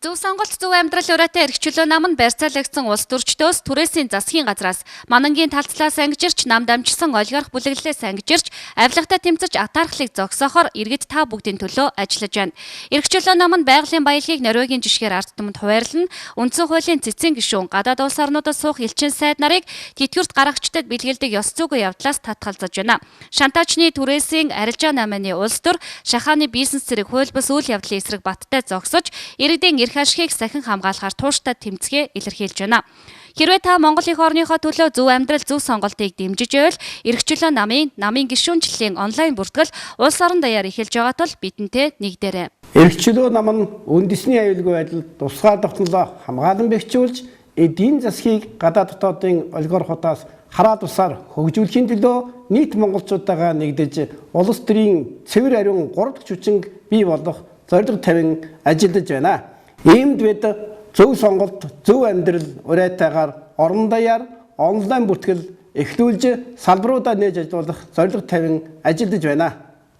Зөв сонголт зөв амьдрал ураатай эрхчлөө нам нь барьцаалагдсан улс төрчдөөс түрээсийн засгийн газраас манангийн талцлаас ангижирч нам дамжсан олигарх бүлэглэлээс ангижирч авилгатай тэмцэж атаархлыг зогсоохоор иргэд та бүгдийн төлөө ажиллаж байна. Эрхчлөө нам нь байгалийн баялагийг Норвегийн жишгээр ард түмэнд хуваарлан үндсэн хуулийн цэцэн гишүүн гадаад улс орнуудад суух элчин сайд нарыг тэтгэврт гаргагчдад бэлгэлдэг ёс зүйн явдлаас татгалзаж байна. Шантаачны түрээсийн арилжаа намын улс төр шахааны бизнес зэрэг хууль бус үйл явдлын эсрэг баттай зогсож иргэдийн эрх ашигыг сахин хамгаалахаар тууштай тэмцгээ илэрхийлж байна. Хэрвээ та Монгол их орныхоо төлөө зөв амьдрал зөв сонголтыг дэмжиж байвал эрхчлөө намын гишүүнчлэлийн онлайн бүртгэл улс орон даяар эхэлж байгаа тул бидэнтэй нэгдээрэй. Эрхчлөө нам нь үндэсний аюулгүй байдалд тусгай тогтнолоо хамгаалан бэхжүүлж эдийн засгийг гадаад дотоодын олигархуудаас хараа тусаар хөгжүүлэхийн төлөө нийт монголчуудаагаа нэгдэж улс төрийн цэвэр ариун 3 дахь хүчинг бий болох зорилго тавин ажиллаж байна. Иймд бид зөв сонголт, зөв амьдрал уриатайгаар орон даяар онлайн бүртгэл эхлүүлж салбаруудаа нээж ажиллах зорилго тавин ажиллаж байна.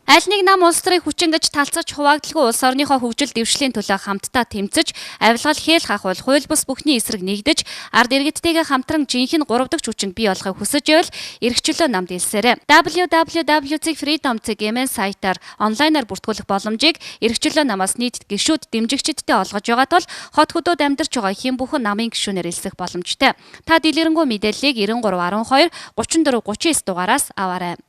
Аль нэг нам улс төрийн хүчин гэж талцаж хуваагдлагүй улс орныхоо хөгжил дэвшлийн төлөө хамтдаа тэмцэж, авилгал хээл хахвал хууль бус бүхний эсрэг нэгдэж, ард иргэдтэйгээ хамтран жинхэнэ 3 дахь хүчинг бий болохыг хүсэж байвал эрхчлөө намд илсээрэй. www.freedom.mn сайтаар онлайнаар бүртгүүлэх боломжийг эрхчлөө намаас нийт гишүүд дэмжигчдтэй олгож байгаа тул хот хөдөөд амьдарч байгаа хэн бүхэн намын гишүүнээр илсэх боломжтой. Та дэлгэрэнгүй мэдээллийг 9312 34 39 дугаараас аваарай.